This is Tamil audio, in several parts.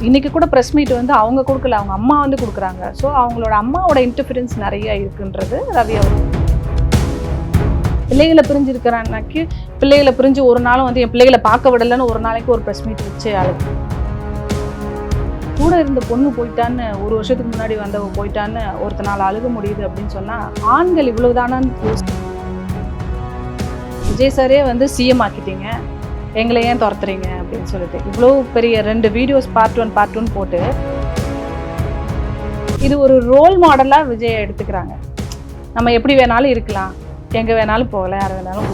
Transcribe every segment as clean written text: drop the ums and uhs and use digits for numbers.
இன்னைக்கு கூட ப்ரெஸ் மீட் வந்து அவங்க கொடுக்கல, அவங்க அம்மா வந்து கொடுக்குறாங்க. ஸோ அவங்களோட அம்மாவோட இன்டர்ஃபியரன்ஸ் நிறைய இருக்குன்றது ரவி அவர். பிள்ளைகளை பிரிஞ்சு இருக்கிற அன்னைக்கு பிள்ளைகளை பிரிஞ்சு ஒரு நாளும் வந்து என் பிள்ளைகளை பார்க்க விடலைன்னு ஒரு நாளைக்கு ஒரு ப்ரெஸ் மீட் வச்சு அழுது. கூட இருந்த பொண்ணு போயிட்டான்னு, ஒரு வருஷத்துக்கு முன்னாடி வந்தவ போயிட்டான்னு ஒருத்தனால அழுக முடியுது அப்படின்னு சொன்னா ஆண்கள் இவ்வளவுதானான்னு விஜய் சாரே வந்து சிஎம் ஆக்கிட்டீங்க, எங்களை ஏன் துரத்துறீங்க அப்படின்னு சொல்லிட்டு இவ்வளோ பெரிய 2 வீடியோஸ் பார்ட் 1 போட்டு இது ஒரு ரோல் மாடலாக விஜயை எடுத்துக்கிறாங்க. நம்ம எப்படி வேணாலும் இருக்கலாம், எங்கே வேணாலும் போகலாம், யார் வேணாலும்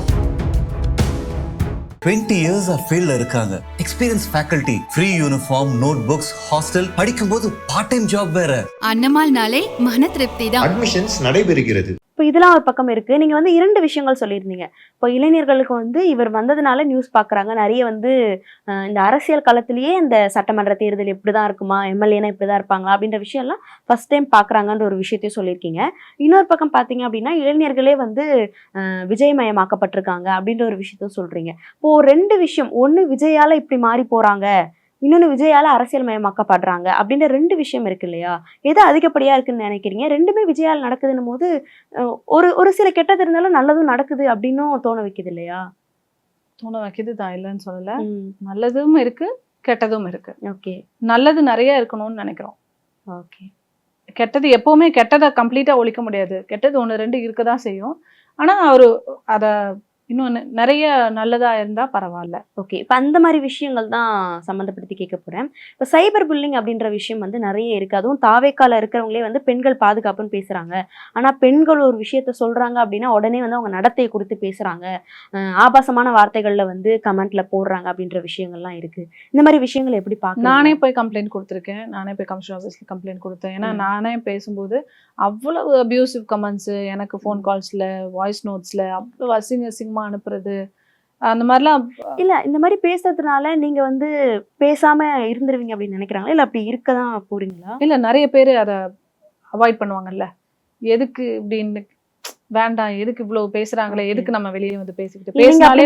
20 years ஃபீல்ட்ல இருக்காங்க. Experience faculty, free uniform, note books, hostel, படிக்கும்போது பார்ட் டைம் ஜாப் வேற. அன்னமால்னாலே மன திருப்தி தான். அட்மிஷன்ஸ் நடைபெறுகிறது. இப்போ இதெல்லாம் ஒரு பக்கம் இருக்கு. நீங்க வந்து 2 விஷயங்கள் சொல்லியிருந்தீங்க. இப்போ இளைஞர்களுக்கு வந்து இவர் வந்ததுனால நியூஸ் பாக்குறாங்க, நிறைய வந்து இந்த அரசியல் களத்திலேயே இந்த சட்டமன்ற தேர்தல் இப்படிதான் இருக்குமா, எம்எல்ஏனா இப்படிதான் இருப்பாங்களா அப்படின்ற விஷயம் எல்லாம் ஃபர்ஸ்ட் டைம் பாக்குறாங்கன்ற ஒரு விஷயத்தையும் சொல்லியிருக்கீங்க. இன்னொரு பக்கம் பாத்தீங்க அப்படின்னா இளைஞர்களே வந்து விஜயமயமாக்கப்பட்டிருக்காங்க அப்படின்ற ஒரு விஷயத்தையும் சொல்றீங்க. இப்போ 2 விஷயம், ஒண்ணு விஜயால இப்படி மாறி போறாங்க, இன்னொன்று விஜயால அரசியல் மயமாக்கப்படுறாங்க அப்படின்ற 2 விஷயம் இருக்கு இல்லையா? எது அதிகப்படியா இருக்குன்னு நினைக்கிறீங்க? 2மே விஜயால் நடக்குதுன்னும் போது ஒரு சில கெட்டது இருந்தாலும் நல்லதும் நடக்குது அப்படின்னும் தோண வைக்குது இல்லையா? தோண வைக்குது தான், இல்லைன்னு சொல்லல. நல்லதும் இருக்கு, கெட்டதும் இருக்கு. ஓகே, நல்லது நிறைய இருக்கணும்னு நினைக்கிறோம். ஓகே. கெட்டது எப்பவுமே கெட்டதை கம்ப்ளீட்டா ஒழிக்க முடியாது, கெட்டது 1-2 இருக்கதான் செய்யும். ஆனா அவரு அத இன்னும் நிறைய நல்லதா இருந்தா பரவாயில்ல. ஓகே, இப்போ அந்த மாதிரி விஷயங்கள் தான் சம்மந்தப்படுத்தி கேட்க போறேன். இப்போ சைபர் புல்லிங் அப்படின்ற விஷயம் வந்து நிறைய இருக்கு. அதுவும் தாவேக்கால இருக்கிறவங்களே வந்து பெண்கள் பாதுகாப்புன்னு பேசுறாங்க. ஆனா பெண்கள் ஒரு விஷயத்த சொல்றாங்க அப்படின்னா உடனே வந்து அவங்க நடத்தையை கொடுத்து பேசுறாங்க, ஆபாசமான வார்த்தைகள்ல வந்து கமெண்ட்ல போடுறாங்க அப்படின்ற விஷயங்கள்லாம் இருக்கு. இந்த மாதிரி விஷயங்கள் எப்படி பார்க்க? நானே போய் கம்ப்ளைண்ட் கொடுத்துருக்கேன், நானே போய் கமிஷனர் ஆஃபீஸ்ல கம்ப்ளைண்ட் கொடுத்தேன். ஏன்னா நானே பேசும்போது அவ்வளவு அபியூசிவ் கமெண்ட்ஸ் எனக்கு ஃபோன் கால்ஸ்ல, வாய்ஸ் நோட்ஸ்ல அவ்வளவு அசிங்கமா அனுப்புறது, அந்த மாதிரிலாம். இல்ல, இந்த மாதிரி பேசுறதுனால நீங்க வந்து பேசாம இருந்துருவீங்க அப்படின்னு நினைக்கிறாங்களா, இல்ல அப்படி இருக்கதான் போறீங்களா? இல்ல, நிறைய பேர் அதை அவாய்ட் பண்ணுவாங்கல்ல, எதுக்கு இப்படின்னு, வேண்டாம், எதுக்கு இவ்வளவு பேசுறாங்களே, எதுக்கு நம்ம வெளியே வந்து பேசிக்கிட்டு, பேசினாலே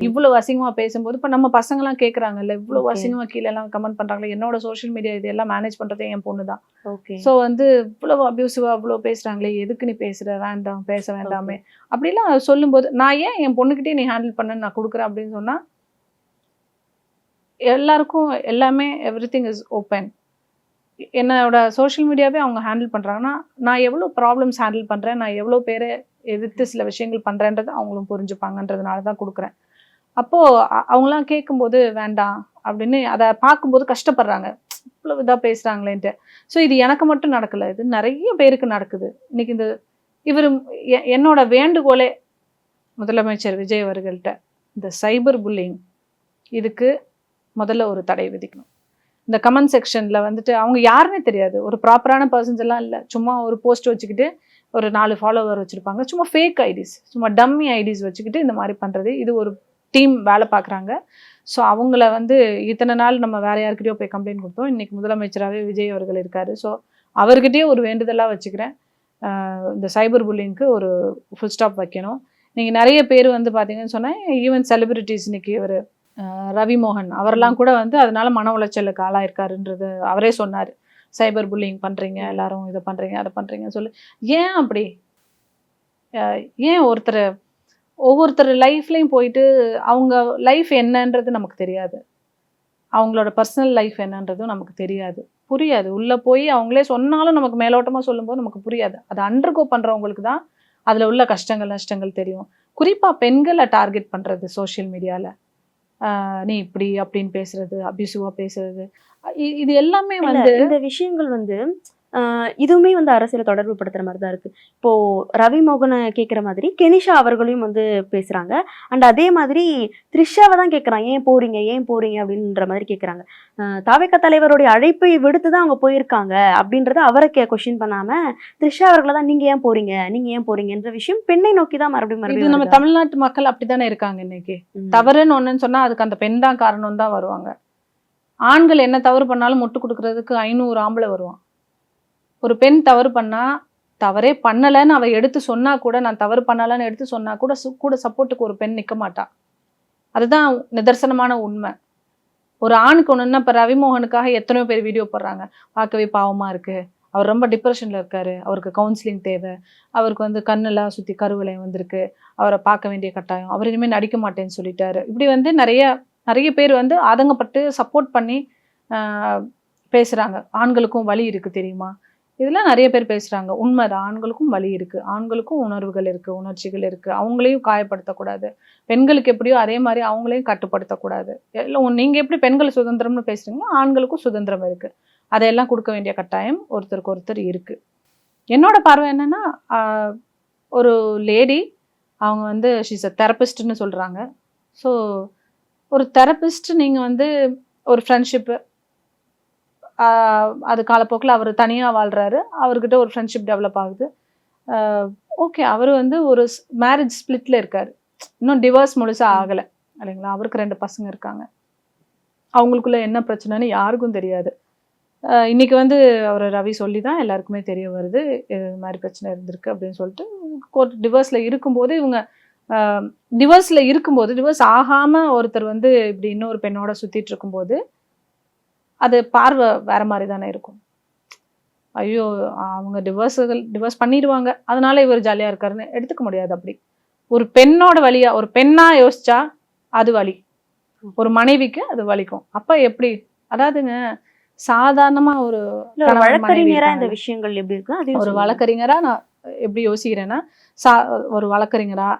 இவ்வளவு அசிங்கமா பேசும்போது இப்ப நம்ம பசங்க எல்லாம் கேக்குறாங்கல்ல, இவ்வளவு அசிங்கமா கீழே எல்லாம் கமெண்ட் பண்றாங்களே. என்னோட சோசியல் மீடியா இதெல்லாம் மேனேஜ் பண்றதே என் பொண்ணுதான். சோ வந்து இவ்வளவு அபியூசிவா இவ்வளவு பேசுறாங்களே, எதுக்கு நீ பேசுற, வேண்டாம், பேச வேண்டாமே அப்படிலாம் சொல்லும் போது, நான் ஏன் என் பொண்ணுகிட்டே நீ ஹேண்டில் பண்ண நான் கொடுக்குறேன் அப்படின்னு சொன்னா, எல்லாருக்கும் எல்லாமே எவ்ரிதிங் இஸ் ஓப்பன். என்னோட சோஷியல் மீடியாவே அவங்க ஹேண்டில் பண்ணுறாங்கன்னா, நான் எவ்வளோ ப்ராப்ளம்ஸ் ஹேண்டில் பண்ணுறேன், நான் எவ்வளோ பேரை எதிர்த்து சில விஷயங்கள் பண்ணுறேன்றது அவங்களும் புரிஞ்சுப்பாங்கன்றதுனால தான் கொடுக்குறேன். அப்போது அவங்களாம் கேட்கும்போது வேண்டாம் அப்படின்னு அதை பார்க்கும்போது கஷ்டப்படுறாங்க, இவ்வளோ இதாக பேசுகிறாங்களேன்ட்டு. ஸோ இது எனக்கு மட்டும் நடக்கலை, இது நிறைய பேருக்கு நடக்குது. இன்னைக்கு இவர் என்னோட வேண்டுகோளே முதலமைச்சர் விஜய் அவர்கள்ட்ட, இந்த சைபர் புல்லிங் இதுக்கு முதல்ல ஒரு தடை விதிக்கணும். இந்த கமெண்ட் செக்ஷன்ல வந்துட்டு அவங்க யாருன்னே தெரியாது, ஒரு ப்ராப்பரான பர்சன்ஸ் எல்லாம் இல்லை, சும்மா ஒரு போஸ்ட் வச்சுக்கிட்டு ஒரு 4 ஃபாலோவர் வச்சிருப்பாங்க, சும்மா ஃபேக் ஐடிஸ், சும்மா டம்மி ஐடிஸ் வச்சுக்கிட்டு இந்த மாதிரி பண்றது. இது ஒரு டீம் வேலை பார்க்குறாங்க. ஸோ அவங்கள வந்து இத்தனை நாள் நம்ம வேற யாருக்கிட்டயோ போய் கம்ப்ளைண்ட் கொடுத்தோம், இன்னைக்கு முதலமைச்சராகவே விஜய் அவர்கள் இருக்காரு. ஸோ அவர்கிட்டயே ஒரு வேண்டுதலாக வச்சுக்கிறேன், இந்த சைபர் புல்லிங்க்கு ஒரு ஃபுல் ஸ்டாப் வைக்கணும். நீங்கள் நிறைய பேர் வந்து பார்த்தீங்கன்னு சொன்னால், ஈவன் செலிபிரிட்டிஸ், இன்னைக்கு ஒரு ரவி மோகன் அவரெல்லாம் கூட வந்து அதனால மன உளைச்சலுக்கு ஆளாயிருக்காருன்றது அவரே சொன்னார். சைபர் புல்லிங் பண்றீங்க, எல்லாரும் இதை பண்றீங்க அதை பண்றீங்கன்னு சொல்லி. ஏன் அப்படி? ஏன் ஒவ்வொருத்தர் லைஃப்லையும் போயிட்டு அவங்க லைஃப் என்னன்றது நமக்கு தெரியாது, அவங்களோட பர்சனல் லைஃப் என்னன்றதும் நமக்கு தெரியாது, புரியாது. உள்ள போய் அவங்களே சொன்னாலும் நமக்கு மேலோட்டமா சொல்லும்போது நமக்கு புரியாது. அது அண்டர்கோ பண்றவங்களுக்கு தான் அதுல உள்ள கஷ்டங்கள் நஷ்டங்கள் தெரியும். குறிப்பா பெண்களை டார்கெட் பண்றது சோஷியல் மீடியால, நீ இப்படி அப்படின்னு பேசுறது, அபியூசிவா பேசுறது, இது எல்லாமே வந்து இந்த விஷயங்கள் வந்து இதுவுமே வந்து அரசியல தொடர்பு படுத்துற மாதிரி தான் இருக்கு. இப்போ ரவி மோகனை கேட்குற மாதிரி கெனிஷா அவர்களையும் வந்து பேசுறாங்க. அண்ட் அதே மாதிரி த்ரிஷாவை தான் கேட்குறாங்க, ஏன் போறீங்க அப்படின்ற மாதிரி கேட்குறாங்க. தாவேகா தலைவருடைய அழைப்பை விடுத்து தான் அவங்க போயிருக்காங்க அப்படின்றத அவரை கொஸ்டின் பண்ணாம த்ரிஷா அவர்களை தான் நீங்க ஏன் போறீங்கன்ற விஷயம் பெண்ணை நோக்கி தான் மறுபடியும் நம்ம தமிழ்நாட்டு மக்கள் அப்படித்தானே இருக்காங்க. இன்னைக்கு தவறுன்னு ஒண்ணுன்னு சொன்னா அதுக்கு அந்த பெண் தான் காரணம் தான் வருவாங்க. ஆண்கள் என்ன தவறு பண்ணாலும் முட்டு கொடுக்கறதுக்கு 500 ஆம்பளை வருவான். ஒரு பெண் தவறு பண்ணா, தவறே பண்ணலைன்னு அவ எடுத்து சொன்னா கூட, நான் தவறு பண்ணலன்னு எடுத்து சொன்னா கூட கூட சப்போர்ட்டுக்கு ஒரு பெண் நிற்க மாட்டா. அதுதான் நிதர்சனமான உண்மை. ஒரு ஆணுக்கு ஒன்றுன்னா இப்போ ரவிமோகனுக்காக எத்தனையோ பேர் வீடியோ போடுறாங்க, பார்க்கவே பாவமாக இருக்குது, அவர் ரொம்ப டிப்ரெஷனில் இருக்காரு, அவருக்கு கவுன்சிலிங் தேவை, அவருக்கு வந்து கண்ணெல்லாம் சுற்றி கருவளையம் வந்திருக்கு, அவரை பார்க்க வேண்டிய கட்டாயம், அவர் இனிமேல் நடிக்க மாட்டேன்னு சொல்லிட்டாரு. இப்படி வந்து நிறைய பேர் வந்து ஆதங்கப்பட்டு சப்போர்ட் பண்ணி பேசுகிறாங்க. ஆண்களுக்கும் வலி இருக்குது தெரியுமா, இதெல்லாம் நிறைய பேர் பேசுகிறாங்க. உண்மைதான், ஆண்களுக்கும் வலி இருக்குது, ஆண்களுக்கும் உணர்வுகள் இருக்குது, உணர்ச்சிகள் இருக்குது. அவங்களையும் காயப்படுத்தக்கூடாது. பெண்களுக்கு எப்படியோ அதே மாதிரி அவங்களையும் கட்டுப்படுத்தக்கூடாது. எல்லாம் நீங்கள் எப்படி பெண்கள் சுதந்திரம்னு பேசுகிறீங்களோ ஆண்களுக்கும் சுதந்திரம் இருக்குது. அதையெல்லாம் கொடுக்க வேண்டிய கட்டாயம் ஒருத்தருக்கு ஒருத்தர் இருக்குது. என்னோட பார்வை என்னென்னா, ஒரு லேடி அவங்க வந்து ஷீஸ் அ தெரபிஸ்ட்னு சொல்கிறாங்க. ஸோ ஒரு தெரபிஸ்ட் நீங்கள் வந்து ஒரு ஃப்ரெண்ட்ஷிப்பு, அது காலப்போக்கில் அவர் தனியாக வாழ்கிறாரு, அவர்கிட்ட ஒரு ஃப்ரெண்ட்ஷிப் டெவலப் ஆகுது. ஓகே, அவர் வந்து ஒரு மேரேஜ் ஸ்பிளிட்டில் இருக்கார், இன்னும் டிவோர்ஸ் முழுசாக ஆகலை இல்லைங்களா. அவருக்கு 2 பசங்க இருக்காங்க. அவங்களுக்குள்ள என்ன பிரச்சனைன்னு யாருக்கும் தெரியாது. இன்றைக்கி வந்து அவர் ரவி சொல்லி தான் எல்லாருக்குமே தெரிய வருது, இது மாதிரி பிரச்சனை இருந்திருக்கு அப்படின்னு சொல்லிட்டு. கோர்ட் டிவோர்ஸில் இருக்கும்போது இவங்க டிவோர்ஸ் ஆகாமல் ஒருத்தர் வந்து இப்படி இன்னொரு பெண்ணோட சுற்றிட்டு இருக்கும்போது அது பார்வை வேற மாதிரி தானே இருக்கும். ஐயோ, அவங்க டிவோர்ஸ் பண்ணிடுவாங்க, அதனால இவர் ஜாலியாக இருக்காருன்னு எடுத்துக்க முடியாது. அப்படி ஒரு பெண்ணோட வலியா, ஒரு பெண்ணா யோசிச்சா அது வலி, ஒரு மனைவிக்கு அது வலிக்கும். அப்போ எப்படி, அதாவதுங்க சாதாரணமா ஒரு வழக்கறிஞரா இந்த விஷயங்கள் எப்படி இருக்கு, ஒரு வழக்கறிஞரா நான் எப்படி யோசிக்கிறேன்னா, ஒரு வழக்கறிஞரா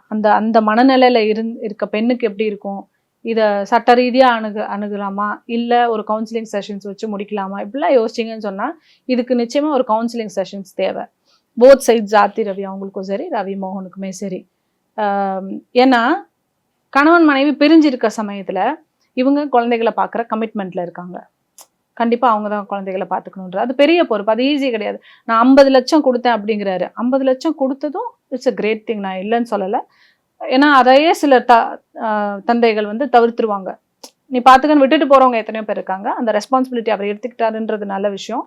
அந்த மனநிலையில இருக்க பெண்ணுக்கு எப்படி இருக்கும், இதை சட்ட ரீதியாக அணுகலாமா, இல்லை ஒரு கவுன்சிலிங் செஷன்ஸ் வச்சு முடிக்கலாமா, இப்படிலாம் யோசிச்சிங்கன்னு சொன்னால் இதுக்கு நிச்சயமாக ஒரு கவுன்சிலிங் செஷன்ஸ் தேவை. போத் சைட்ஸ், ஆர்த்தி ரவி அவங்களுக்கும் சரி, ரவி மோகனுக்குமே சரி. ஏன்னா கணவன் மனைவி பிரிஞ்சிருக்க சமயத்தில் இவங்க குழந்தைகளை பார்க்குற கமிட்மெண்ட்டில் இருக்காங்க. கண்டிப்பாக அவங்க தான் குழந்தைகளை பார்த்துக்கணுன்ற, அது பெரிய பொறுப்பு, அது ஈஸி கிடையாது. நான் 50 லட்சம் கொடுத்தேன் அப்படிங்கிறாரு. 50 லட்சம் கொடுத்ததும் இட்ஸ் அ கிரேட் திங், நான் இல்லைன்னு சொல்லலை. ஏன்னா அதையே சில தந்தைகள் வந்து தவிர்த்துருவாங்க. நீ பார்த்துக்கன்னு விட்டுட்டு போகிறவங்க எத்தனையோ பேர் இருக்காங்க. அந்த ரெஸ்பான்சிபிலிட்டி அவர் எடுத்துக்கிட்டாருன்றது நல்ல விஷயம்.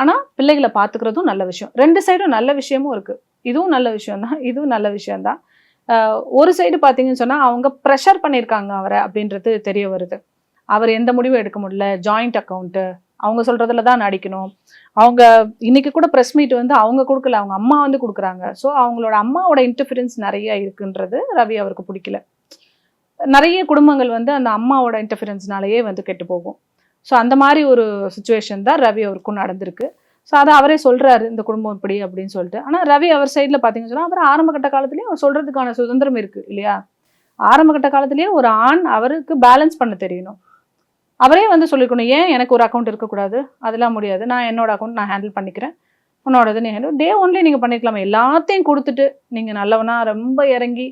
ஆனால் பிள்ளைகளை பார்த்துக்கிறதும் நல்ல விஷயம். 2 சைடும் நல்ல விஷயமும் இருக்குது. இதுவும் நல்ல விஷயம்தான், இதுவும் நல்ல விஷயம்தான். ஒரு சைடு பார்த்தீங்கன்னு சொன்னால் அவங்க ப்ரெஷர் பண்ணியிருக்காங்க அவரை அப்படின்றது தெரிய வருது. அவர் எந்த முடிவும் எடுக்க முடியல, ஜாயிண்ட் அக்கௌண்ட்டு, அவங்க சொல்கிறதுல தான் நடிக்கணும். அவங்க இன்னைக்கு கூட ப்ரெஸ் மீட் வந்து அவங்க கொடுக்கல, அவங்க அம்மா வந்து கொடுக்குறாங்க. ஸோ அவங்களோட அம்மாவோட இன்டர்ஃபியரன்ஸ் நிறைய இருக்குன்றது ரவி அவருக்கு பிடிக்கல. நிறைய குடும்பங்கள் வந்து அந்த அம்மாவோட இன்டர்ஃபியரன்ஸ்னாலேயே வந்து கெட்டு போகும். ஸோ அந்த மாதிரி ஒரு சுச்சுவேஷன் தான் ரவி அவருக்கும் நடந்திருக்கு. ஸோ அதை அவரே சொல்கிறாரு, இந்த குடும்பம் இப்படி அப்படின்னு சொல்லிட்டு. ஆனால் ரவி அவர் சைடில் பார்த்தீங்கன்னு சொன்னால் அவர் ஆரம்ப கட்ட காலத்துலேயே அவர் சொல்கிறதுக்கான சுதந்திரம் இருக்குது இல்லையா. ஆரம்ப கட்ட காலத்துலேயே ஒரு ஆண் அவருக்கு பேலன்ஸ் பண்ண தெரியணும். அவரே வந்து சொல்லிக்கணும், ஏன் எனக்கு ஒரு அக்கௌண்ட் இருக்கக்கூடாது, அதெல்லாம் முடியாது, நான் என்னோட அக்கௌண்ட் நான் ஹேண்டில் பண்ணிக்கிறேன், உன்னோடது நீ ஹேண்டில் டே ஒன்லி நீங்கள் பண்ணிக்கலாமா. எல்லாத்தையும் கொடுத்துட்டு நீங்கள் நல்லவனா ரொம்ப இறங்கி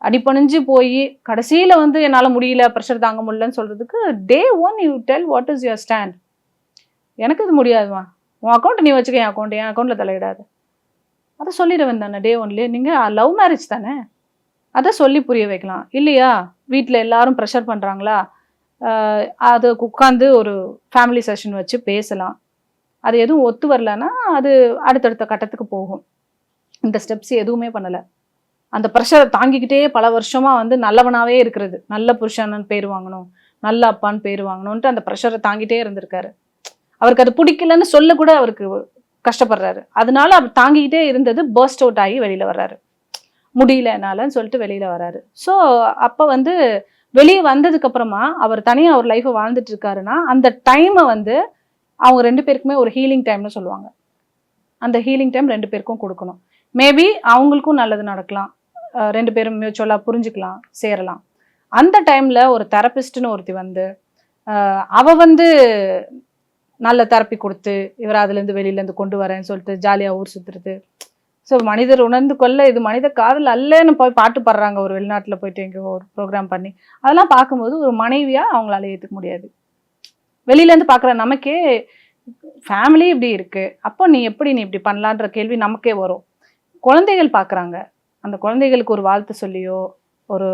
அடிப்பணிஞ்சு போய் கடைசியில் வந்து என்னால் முடியல, ப்ரெஷர் தாங்க முடியலன்னு சொல்கிறதுக்கு டே 1 you tell what is your stand. எனக்கு இது முடியாதுமா, உன் அக்கௌண்ட்டை நீ வச்சுக்க, என் அக்கௌண்ட்டில் தலையிடாது, அதை சொல்லிடுவேன் தானே. டே ஒன்லேயே நீங்கள் லவ் மேரேஜ் தானே, அதை சொல்லி புரிய வைக்கலாம் இல்லையா. வீட்டில் எல்லாரும் ப்ரெஷர் பண்ணுறாங்களா, அது உட்காந்து ஒரு ஃபேமிலி செஷன் வச்சு பேசலாம். அது எதுவும் ஒத்து வரலன்னா அது அடுத்தடுத்த கட்டத்துக்கு போகும். இந்த ஸ்டெப்ஸ் எதுவுமே பண்ணலை, அந்த ப்ரெஷரை தாங்கிக்கிட்டே பல வருஷமாக வந்து நல்லவனாகவே இருக்கிறது, நல்ல புருஷன்னு பேர் வாங்கணும், நல்ல அப்பான்னு பேர் வாங்கணுன்ட்டு அந்த ப்ரெஷரை தாங்கிட்டே இருந்திருக்காரு. அவருக்கு அது பிடிக்கலன்னு சொல்ல கூட அவருக்கு கஷ்டப்படுறாரு. அதனால அவர் தாங்கிக்கிட்டே இருந்தது பர்ஸ்ட் அவுட் ஆகி வெளியில் வர்றாரு, முடியல என்னாலன்னு சொல்லிட்டு வெளியில் வர்றாரு. ஸோ அப்போ வந்து வெளியே வந்ததுக்கு அப்புறமா அவர் தனியாக அவர் லைஃப்பை வாழ்ந்துட்டு இருக்காருன்னா அந்த டைமை வந்து அவங்க 2 பேருக்குமே ஒரு ஹீலிங் டைம்னு சொல்லுவாங்க. அந்த ஹீலிங் டைம் 2 பேருக்கும் கொடுக்கணும். மேபி அவங்களுக்கும் நல்லது நடக்கலாம், 2 பேரும் மியூச்சுவலாக புரிஞ்சுக்கலாம், சேரலாம். அந்த டைமில் ஒரு தெரபிஸ்ட்னு ஒருத்தி வந்து அவள் வந்து நல்ல தெரப்பி கொடுத்து இவர் அதுலேருந்து வெளியிலேருந்து கொண்டு வரேன்னு சொல்லிட்டு ஜாலியாக ஊர் சுற்றுறது. ஸோ மனிதர் உணர்ந்து கொள்ள இது மனித காதல் அல்லன்னு போய் பாட்டு பாடுறாங்க ஒரு வெளிநாட்டில் போயிட்டு எங்கேயோ ஒரு ப்ரோக்ராம் பண்ணி. அதெல்லாம் பார்க்கும்போது ஒரு மனைவியாக அவங்களால ஏற்றுக்க முடியாது. வெளியிலேருந்து பார்க்குற நமக்கே ஃபேமிலி இப்படி இருக்குது, அப்போ நீ இப்படி பண்ணலான்ற கேள்வி நமக்கே வரும். குழந்தைகள் பார்க்குறாங்க, அந்த குழந்தைகளுக்கு ஒரு வாழ்த்து சொல்லியோ, ஒரு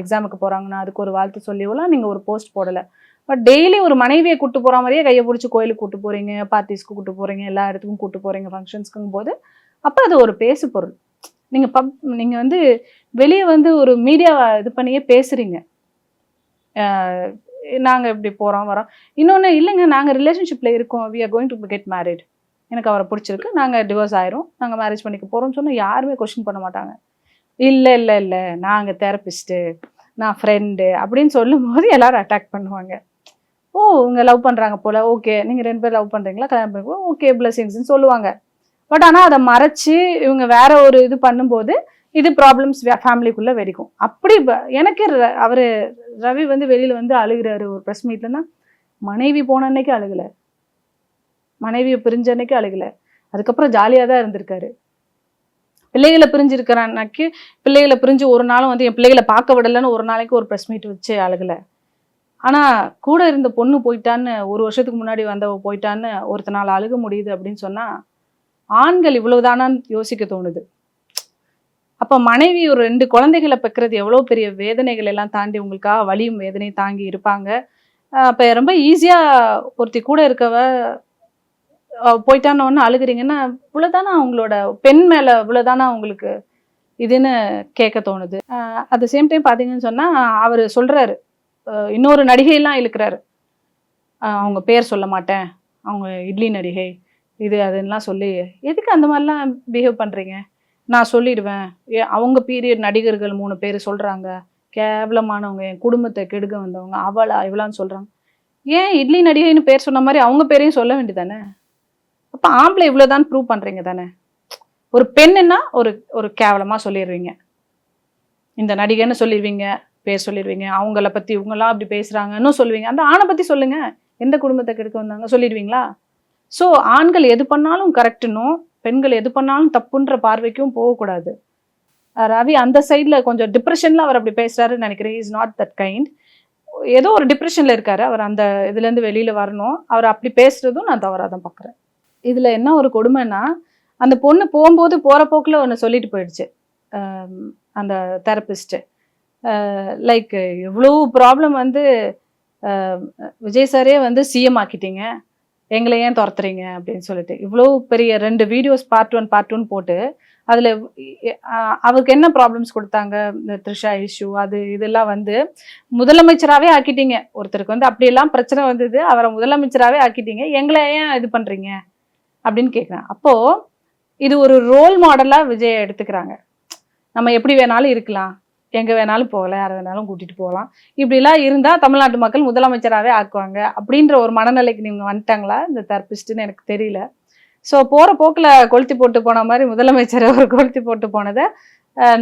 எக்ஸாமுக்கு போகிறாங்கன்னா அதுக்கு ஒரு வாழ்த்து சொல்லியோலாம் நீங்கள் ஒரு போஸ்ட் போடலை. பட் டெய்லி ஒரு மனைவியை கூட்டு போகிற மாதிரியே கையை பிடிச்சி கோயிலுக்கு கூட்டு போகிறீங்க, பார்ட்டிஸ்க்கு கூட்டு போகிறீங்க, எல்லா இடத்துக்கும் கூட்டு போகிறீங்க, ஃபங்க்ஷன்ஸ்க்குங்கும் போது அப்போ அது ஒரு பேசு பொருள். நீங்கள் வந்து வெளியே வந்து ஒரு மீடியாவை இது பண்ணியே பேசுகிறீங்க. நாங்கள் இப்படி போகிறோம் வரோம். இன்னொன்று இல்லைங்க, நாங்கள் ரிலேஷன்ஷிப்பில் இருக்கோம், we are going to get married, எனக்கு அவரை பிடிச்சிருக்கு, நாங்கள் டிவோர்ஸ் ஆயிரும், நாங்கள் மேரேஜ் பண்ணிக்க போகிறோம்னு சொன்னால் யாருமே கொஸ்டின் பண்ண மாட்டாங்க. இல்லை இல்லை இல்லை நாங்கள் தெரப்பிஸ்ட்டு, நான் ஃப்ரெண்டு அப்படின்னு சொல்லும் போது எல்லாரும் அட்டாக் பண்ணுவாங்க. ஓ இவங்க லவ் பண்ணுறாங்க போல், ஓகே நீங்கள் 2 பேர் லவ் பண்ணுறீங்களா, கல்யாணம் பண்ணிக்கோ, ஓகே பிளஸிங்ஸ்ன்னு சொல்லுவாங்க. பட் ஆனால் அதை மறைச்சி இவங்க வேற ஒரு இது பண்ணும்போது இது ப்ராப்ளம்ஸ் ஃபேமிலிக்குள்ளே வெடிக்கும். அப்படி எனக்கு அவர் ரவி வந்து வெளியில் வந்து அழுகிறாரு ஒரு ப்ரெஸ் மீட்லன்னா, மனைவி போன அன்னைக்கு அழுகலை, மனைவியை பிரிஞ்ச அன்னைக்கு அழுகலை, அதுக்கப்புறம் ஜாலியாக தான் இருந்திருக்காரு. பிள்ளைகளை பிரிஞ்சிருக்கிற அன்னைக்கு, பிள்ளைகளை பிரிஞ்சு ஒரு நாளும் வந்து என் பிள்ளைகளை பார்க்க விடலைன்னு ஒரு நாளைக்கு ஒரு ப்ரெஸ் மீட் வச்சு அழுகலை. ஆனால் கூட இருந்த பொண்ணு போயிட்டான்னு, 1 வருஷத்துக்கு முன்னாடி வந்தவ போயிட்டான்னு ஒருத்தனால அழுக முடியுது அப்படின்னு சொன்னால் ஆண்கள் இவ்வளவுதானான்னு யோசிக்க தோணுது. அப்போ மனைவி ஒரு 2 குழந்தைகளை பெக்கிறது எவ்வளோ பெரிய வேதனைகள் எல்லாம் தாண்டி உங்களுக்காக வலியும் வேதனையும் தாங்கி இருப்பாங்க. அப்போ ரொம்ப ஈஸியாக ஒருத்தி கூட இருக்கவ போயிட்டான்னு ஒன்று அழுகிறீங்கன்னா இவ்வளோதானா அவங்களோட பெண் மேலே இவ்வளோதானா அவங்களுக்கு இதுன்னு கேட்க தோணுது. அட் த சேம் டைம் பார்த்தீங்கன்னு சொன்னால் அவர் சொல்கிறாரு, இன்னொரு நடிகையெல்லாம் இழுக்கிறாரு, அவங்க பேர் சொல்ல மாட்டேன், அவங்க இட்லி நடிகை இது அதுன்னெலாம் சொல்லி, எதுக்கு அந்த மாதிரிலாம் பிஹேவ் பண்ணுறீங்க, நான் சொல்லிடுவேன், அவங்க பீரியட் நடிகர்கள் 3 பேர் சொல்கிறாங்க, கேவலமானவங்க, என் குடும்பத்தை கெடுக்க வந்தவங்க, அவளா இவளான்னு சொல்கிறாங்க. ஏன் இட்லி நடிகைன்னு பேர் சொன்ன மாதிரி அவங்க பேரையும் சொல்ல வேண்டியதானே? அப்போ ஆம்பளை இவ்வளோதான் ப்ரூவ் பண்ணுறீங்க தானே. ஒரு பெண்ணுன்னா ஒரு கேவலமாக சொல்லிடுவீங்க, இந்த நடிகைன்னு சொல்லிடுவீங்க, பேர் சொல்லிடுவீங்க, அவங்கள பற்றி இவங்களாம் அப்படி பேசுகிறாங்கன்னு சொல்லுவீங்க. அந்த ஆணை பற்றி சொல்லுங்கள், எந்த குடும்பத்தை கெடுக்க வந்தாங்க சொல்லிடுவீங்களா? ஸோ ஆண்கள் எது பண்ணாலும் கரெக்டுன்னும் பெண்கள் எது பண்ணாலும் தப்புன்ற பார்வைக்கும் போகக்கூடாது. ரவி அந்த சைடில் கொஞ்சம் டிப்ரெஷனில் அவர் அப்படி பேசுகிறாருன்னு நினைக்கிறேன். Is not that kind. ஏதோ ஒரு டிப்ரெஷனில் இருக்காரு அவர், அந்த இதுலேருந்து வெளியில் வரணும். அவர் அப்படி பேசுகிறதும் நான் தவறாக தான் பார்க்குறேன். இதில் என்ன ஒரு கொடுமைன்னா, அந்த பொண்ணு போகும்போது போகிற போக்கில் ஒன்று சொல்லிட்டு போயிடுச்சு அந்த தெரப்பிஸ்ட்டு. லைக் எவ்வளோ ப்ராப்ளம் வந்து விஜய் சாரே வந்து சிஎம் ஆக்கிட்டீங்க, எங்களை ஏன் துரத்துறீங்க அப்படின்னு சொல்லிட்டு இவ்வளோ பெரிய 2 வீடியோஸ் பார்ட் 1 பார்ட் 2 போட்டு அதில் அவருக்கு என்ன ப்ராப்ளம்ஸ் கொடுத்தாங்க, இந்த த்ரிஷா இஷ்யூ அது இதெல்லாம் வந்து முதலமைச்சராகவே ஆக்கிட்டீங்க. ஒருத்தருக்கு வந்து அப்படியெல்லாம் பிரச்சனை வந்தது, அவரை முதலமைச்சராகவே ஆக்கிட்டீங்க, எங்களை ஏன் இது பண்ணுறீங்க அப்படின்னு கேட்குறேன். அப்போது இது ஒரு ரோல் மாடலாக விஜய் எடுத்துக்கிறாங்க. நம்ம எப்படி வேணாலும் இருக்கலாம், எங்கே வேணாலும் போகலாம், யாரை வேணாலும் கூட்டிகிட்டு போகலாம், இப்படிலாம் இருந்தால் தமிழ்நாட்டு மக்கள் முதலமைச்சராகவே ஆக்குவாங்க அப்படின்ற ஒரு மனநிலைக்கு நீங்கள் வந்துட்டாங்களா இந்த தெரப்பிஸ்ட்டுன்னு எனக்கு தெரியல. ஸோ போகிற போக்கில் கொளுத்தி போட்டு போன மாதிரி முதலமைச்சரை ஒரு கொளுத்தி போட்டு போனதை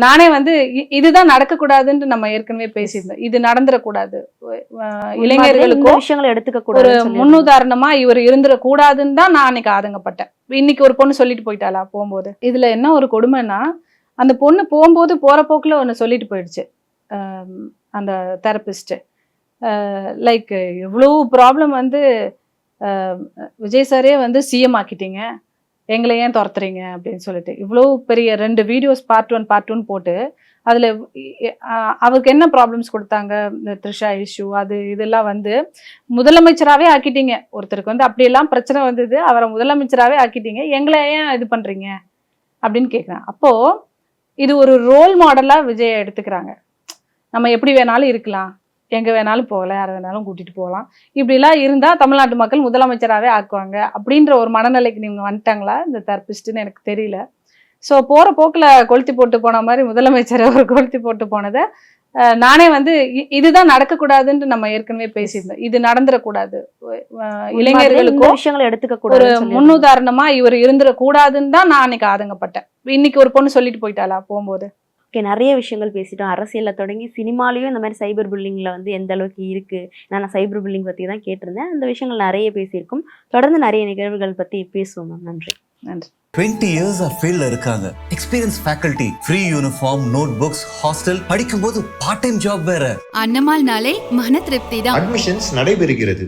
நானே வந்து இதுதான் நடக்கக்கூடாதுன்னு நம்ம ஏற்கனவே பேசியிருந்தோம். இது நடந்துடக்கூடாது, இளைஞர்களுக்கும் விஷயங்களை எடுத்துக்க ஒரு முன்னுதாரணமா இவர் இருந்துடக்கூடாதுன்னு தான் நான் அன்னைக்கு ஆதங்கப்பட்டேன். இன்னைக்கு ஒரு பொண்ணு சொல்லிட்டு போயிட்டாளா போகும்போது. இதுல என்ன ஒரு கொடுமைன்னா, அந்த பொண்ணு போகும்போது போற போக்குல ஒன்று சொல்லிட்டு போயிடுச்சு அந்த தெரப்பிஸ்ட். லைக் எவ்வளோ ப்ராப்ளம் வந்து விஜய் சாரே வந்து சிஎம் ஆக்கிட்டீங்க, எங்களை ஏன் துரத்துறீங்க அப்படின்னு சொல்லிட்டு இவ்வளோ பெரிய 2 வீடியோஸ் பார்ட் 1 பார்ட் 2 போட்டு அதில் அவருக்கு என்ன ப்ராப்ளம்ஸ் கொடுத்தாங்க, இந்த த்ரிஷா இஷ்யூ அது இதெல்லாம் வந்து முதலமைச்சராகவே ஆக்கிட்டீங்க. ஒருத்தருக்கு வந்து அப்படியெல்லாம் பிரச்சனை வந்தது, அவரை முதலமைச்சராகவே ஆக்கிட்டீங்க, எங்களை ஏன் இது பண்ணுறீங்க அப்படின்னு கேட்குறேன். அப்போது இது ஒரு ரோல் மாடலாக விஜய் எடுத்துக்கிறாங்க. நம்ம எப்படி வேணாலும் இருக்கலாம், எங்கே வேணாலும் போகலாம், யாரை வேணாலும் கூட்டிகிட்டு போகலாம், இப்படிலாம் இருந்தால் தமிழ்நாட்டு மக்கள் முதலமைச்சராகவே ஆக்குவாங்க அப்படின்ற ஒரு மனநிலைக்கு நீங்கள் வந்துட்டாங்களா இந்த தெரப்பிஸ்ட்டுன்னு எனக்கு தெரியல. ஸோ போகிற போக்கில் கொளுத்தி போட்டு போன மாதிரி முதலமைச்சரை ஒரு கொளுத்தி போட்டு போனதை நானே வந்து இதுதான் நடக்கக்கூடாதுன்னு நம்ம ஏற்கனவே பேசியிருந்தோம். இது நடந்துடக்கூடாது, இளைஞர்களுக்கும் விஷயங்களை எடுத்துக்க ஒரு முன்னுதாரணமா இவர் இருந்துடக்கூடாதுன்னு தான் நான் அன்னைக்கு ஆதங்கப்பட்டேன். இன்னைக்கு ஒரு பொண்ணு சொல்லிட்டு போயிட்டாளா போகும்போது. ஓகே, நிறைய விஷயங்கள் பேசிட்டோம். அரசியலில் தொடங்கி சினிமாலையும் இந்த மாதிரி சைபர் புல்லிங்கில் வந்து எந்த அளவுக்கு இருக்குது, நான் சைபர் புல்லிங் பற்றி தான் கேட்டிருந்தேன். அந்த விஷயங்கள் நிறைய பேசியிருக்கோம். தொடர்ந்து நிறைய நிகழ்வுகள் பற்றி பேசுவோம் மேம். நன்றி. நன்றி. 20 years ஃபீல்ட்ல இருக்காங்க. Experience faculty, free uniform, note books, hostel, படிக்கும்போது பார்ட் டைம் ஜாப் வேற. அன்னமால் நாளே மன திருப்தி தான். அட்மிஷன்ஸ் நடைபெறுகிறது.